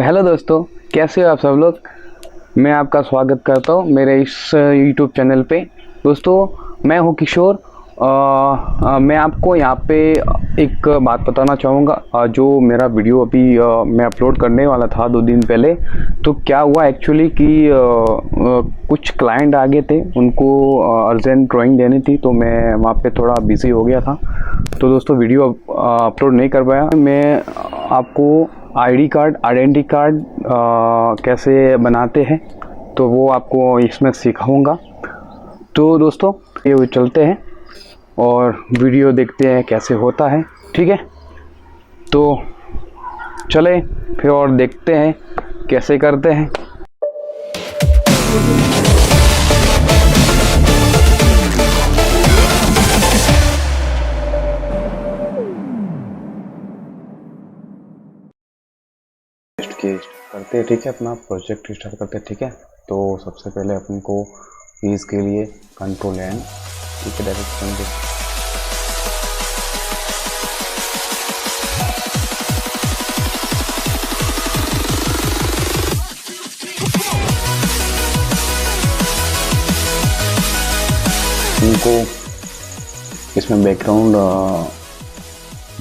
Hello दोस्तों, कैसे हो आप सब लोग। मैं आपका स्वागत करता हूँ मेरे इस यूट्यूब चैनल पे। दोस्तों, मैं हूँ किशोर। मैं आपको यहाँ पे एक बात बताना चाहूँगा। जो मेरा वीडियो अभी मैं अपलोड करने वाला था 2 दिन पहले, तो क्या हुआ एक्चुअली कि कुछ क्लाइंट आ गए थे, उनको अर्जेंट ड्राइंग देनी थी, तो मैं वहाँ पे थोड़ा बिज़ी हो गया था। तो दोस्तों, वीडियो अपलोड नहीं कर पाया। मैं आपको आइडेंटिटी कार्ड कैसे बनाते हैं तो वो आपको इसमें सिखाऊंगा। तो दोस्तों, ये चलते हैं और वीडियो देखते हैं कैसे होता है। ठीक है, तो चले फिर और देखते हैं कैसे करते हैं। करते हैं, ठीक है, अपना प्रोजेक्ट स्टार्ट करते हैं। ठीक है, तो सबसे पहले अपन को इसके लिए कंट्रोल एन, ठीक है, डायरेक्शन दे। इनको इसमें बैकग्राउंड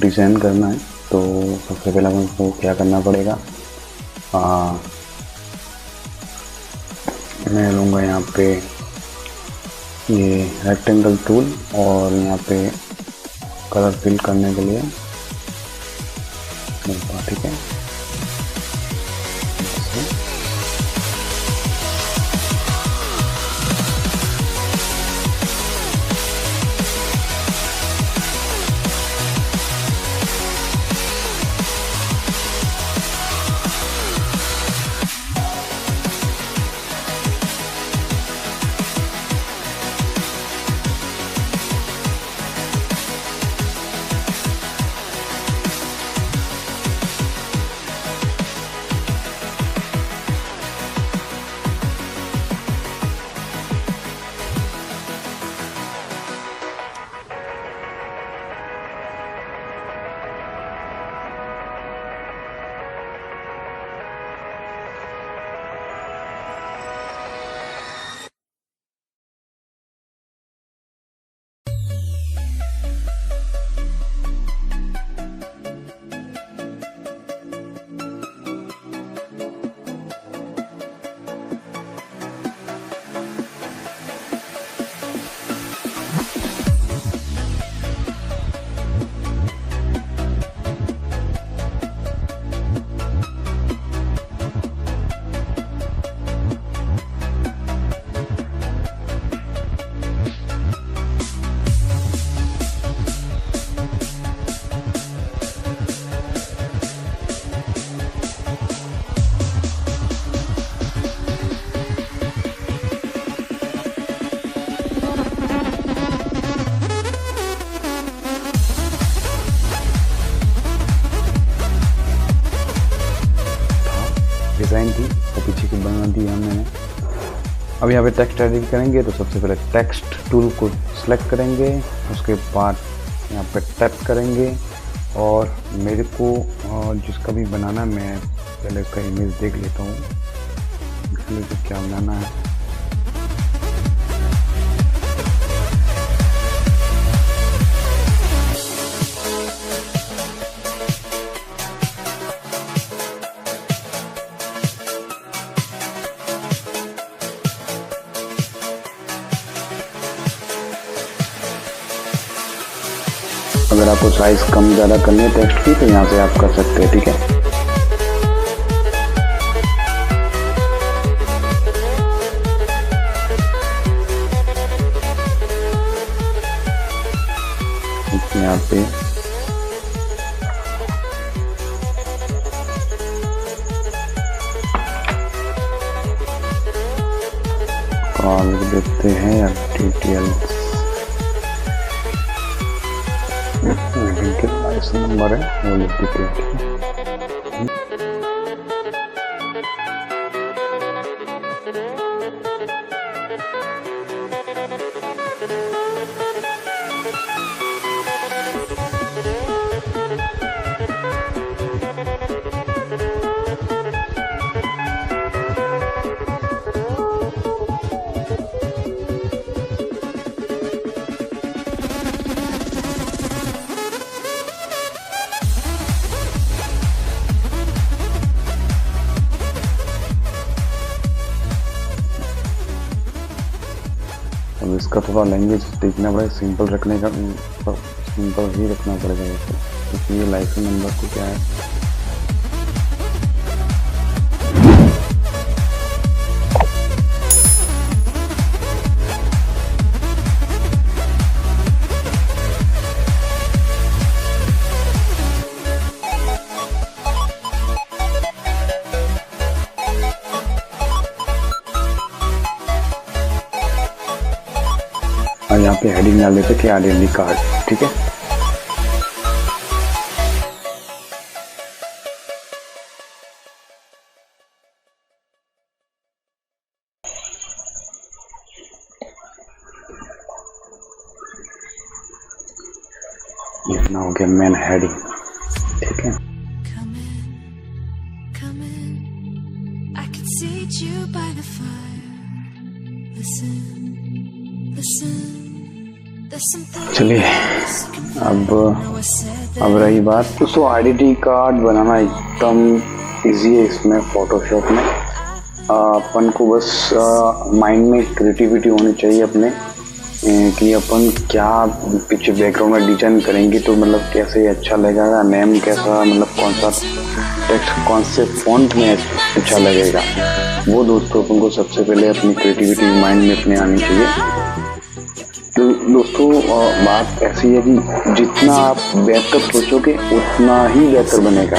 डिजाइन करना है, तो सबसे पहले अपन को क्या करना पड़ेगा। मैं लूँगा यहाँ पे ये रेक्टेंगल टूल और यहाँ पे कलर फिल करने के लिए, ठीक है। डिज़ाइन थी तो पीछे की बना दी हमने। अब यहाँ पे टेक्स्ट एडिट करेंगे, तो सबसे पहले टेक्स्ट टूल को सिलेक्ट करेंगे, उसके बाद यहाँ पे टैप करेंगे और मेरे को जिसका भी बनाना, मैं पहले इसका इमेज देख लेता हूँ इसमें तो क्या बनाना है। अगर आपको साइज कम ज़्यादा करनी है टेक्स्ट की, तो यहाँ से आप कर सकते हैं। ठीक है, यहाँ पे कॉल देखते हैं या डिटेल्स नंबर है वो लिख देते हैं। इसका थोड़ा लैंग्वेज देखना पड़ेगा, सिंपल रखने का, सिंपल ही रखना पड़ेगा इसको, क्योंकि ये लाइसेंस नंबर को क्या है और यहाँ पे हेडिंग डाल देते कि आइडेंटिटी कार्ड, ठीक है। इतना हो गया मेन हेडिंग, ठीक है। चलिए अब रही बात, दोस्तों आइडेंटिटी कार्ड बनाना एकदम इजी है इसमें फोटोशॉप में। अपन को बस माइंड में क्रिएटिविटी होनी चाहिए अपने कि अपन क्या पीछे बैकग्राउंड में डिजाइन करेंगे तो मतलब कैसे अच्छा लगेगा, नेम कैसा, मतलब कौन सा टेक्स्ट कौन से फॉन्ट में अच्छा लगेगा, वो दोस्तों अपन को सबसे पहले अपनी क्रिएटिविटी माइंड में अपने आनी चाहिए। तो दोस्तों बात ऐसी है कि जितना आप बेहतर सोचोगे उतना ही बेहतर बनेगा,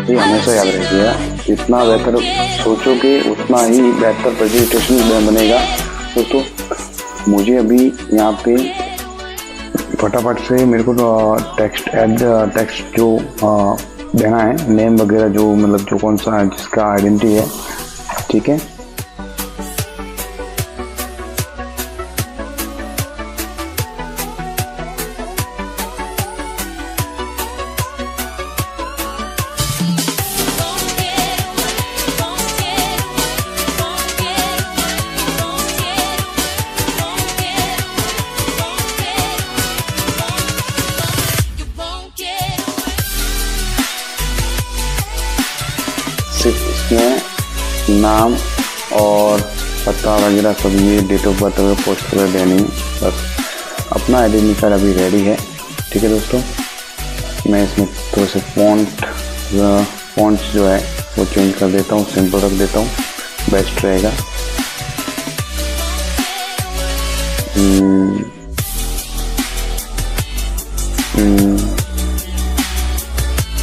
ये हमेशा याद रखिएगा। जितना बेहतर सोचोगे उतना ही बेहतर प्रेजेंटेशन बनेगा। दोस्तों मुझे अभी यहाँ पे फटाफट से मेरे को टेक्स्ट जो देना है, नेम वगैरह जो मतलब जो कौन सा जिसका आइडेंटिटी है, ठीक है। इसमें नाम और पता वगैरह सब, ये डेट ऑफ बर्थ वगैरह पोस्ट वगैरह देनी है। बस अपना आइडेंटिटी कार्ड अभी रेडी है, ठीक है दोस्तों। मैं इसमें थोड़े से फॉन्ट्स जो है वो चेंज कर देता हूँ, सिंपल रख देता हूँ, बेस्ट रहेगा।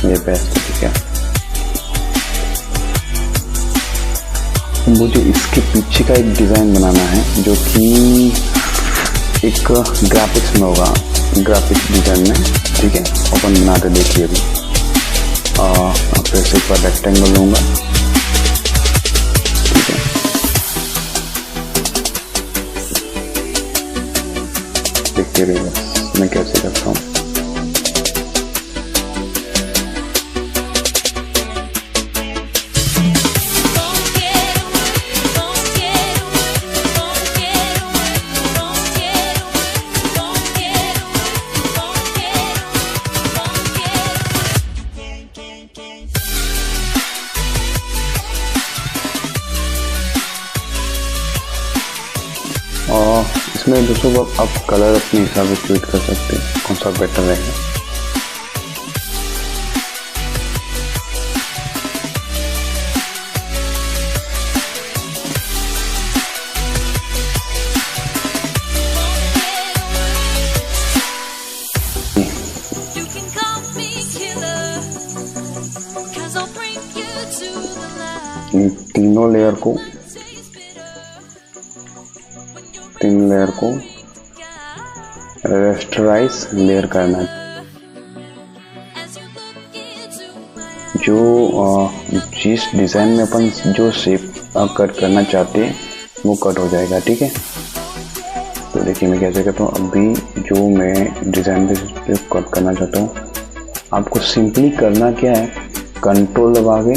ये बेस्ट, ठीक है। मुझे इसके पीछे का एक डिज़ाइन बनाना है जो कि एक ग्राफिक्स में होगा, ग्राफिक्स डिज़ाइन में, ठीक है। अपन बनाते देखिए अभी। फिर से एक बार रेक्टेंगल लूँगा, ठीक है। देखते रहिए मैं कैसे करता हूँ। और इसमें दोस्तों आप कलर अपने हिसाब से चूज कर सकते हैं कौन सा बेटर रहेगा। तीनों लेयर को रेस्टराइज लेयर करना है। जो जिस डिज़ाइन में अपन जो शेप कट करना चाहते हैं वो कट हो जाएगा, ठीक है। तो देखिए मैं कैसे करता हूँ। अभी जो मैं डिज़ाइन पे कट करना चाहता हूँ, आपको सिंपली करना क्या है, कंट्रोल दबा के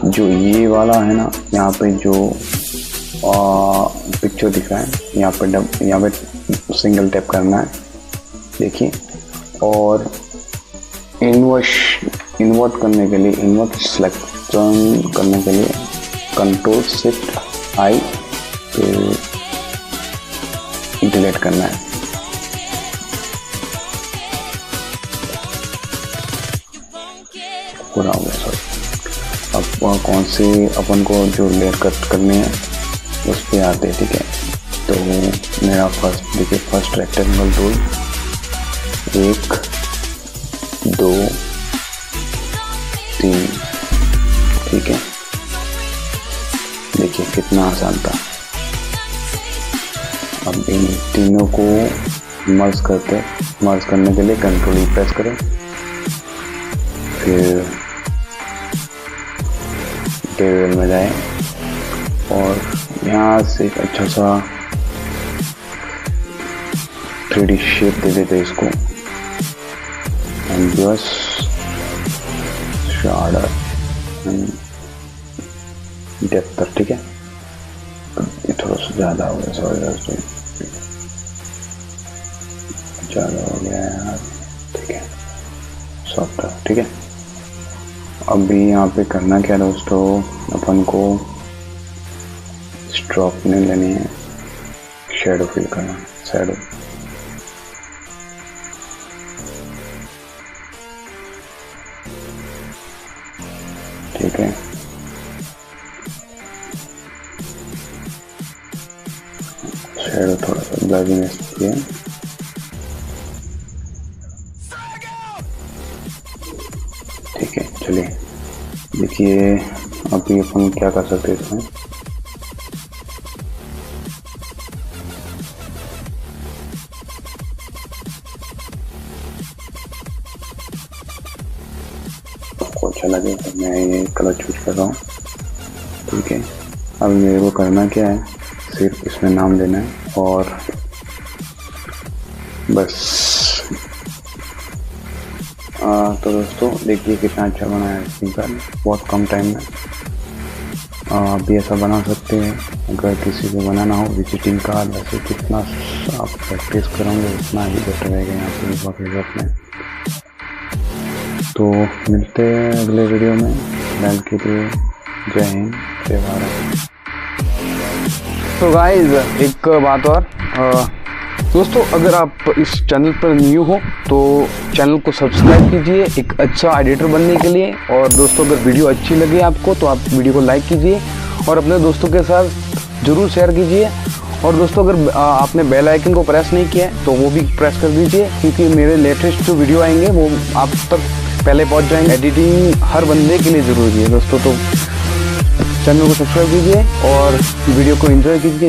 जो ये वाला है ना, यहाँ पे जो पिक्चर दिखा है यहाँ पे सिंगल टैप करना है, देखिए। और इन्वर्ट करने के लिए, इन्वर्ट सिलेक्शन करने के लिए कंट्रोल शिफ्ट आई, फिर डिलीट करना है। पूरा हो गया। सॉरी, अब कौन सी अपन को जो लेयर कट करनी है उस पर आते हैं। ठीक है, तो मेरा फर्स्ट देखिए, फर्स्ट रेक्टेंगल टूल 1 2 3। ठीक है, देखिए कितना आसान था। अब इन तीनों को मर्ज करने के लिए कंट्रोल ई प्रेस करें, फिर टेबल में जाएं और यहाँ से एक अच्छा सा 3D शेप दे देते हैं इसको, एम्बियस शार्डर डेप्थ। ठीक है, ये थोड़ा सा ज़्यादा हो गया, सॉरी दोस्तों, ज़्यादा हो गया यार। ठीक है, सॉफ्ट। ठीक है, अभी यहाँ पे करना क्या दोस्तों, अपन को स्ट्रोक नहीं लेनी है, शेडो फिल करना, शेडो। ठीक है, शेडो थोड़ा सा ब्लरिनेस किया। ठीक है, चलिए देखिए अभी अपन क्या कर सकते हैं इसमें। आपको अच्छा लगे तो मैं ये कलर चूज कर रहा हूँ। ठीक है, अब मेरे को करना क्या है, सिर्फ इसमें नाम देना है और बस। तो दोस्तों देखिए कितना अच्छा बनाया है सिंपल, बहुत कम टाइम में। आप भी ऐसा बना सकते हैं अगर किसी को बनाना हो विजिटिंग कार्ड। वैसे जितना आप प्रैक्टिस करोगे उतना ही बेटर रहेगा यहाँ पे वर्कशॉप में। तो मिलते हैं अगले वीडियो में, फिलहाल के लिए जय हिंद, जय भारत। तो गाइज एक बात और दोस्तों, अगर आप इस चैनल पर न्यू हो तो चैनल को सब्सक्राइब कीजिए एक अच्छा एडिटर बनने के लिए। और दोस्तों अगर वीडियो अच्छी लगे आपको तो आप वीडियो को लाइक कीजिए और अपने दोस्तों के साथ ज़रूर शेयर कीजिए। और दोस्तों अगर आपने बेल आइकन को प्रेस नहीं किया है तो वो भी प्रेस कर दीजिए, क्योंकि मेरे लेटेस्ट जो वीडियो आएंगे वो आप तक पहले पहुंच जाएंगे। एडिटिंग हर बंदे के लिए ज़रूरी है दोस्तों, तो चैनल को सब्सक्राइब कीजिए और वीडियो को एंजॉय कीजिए।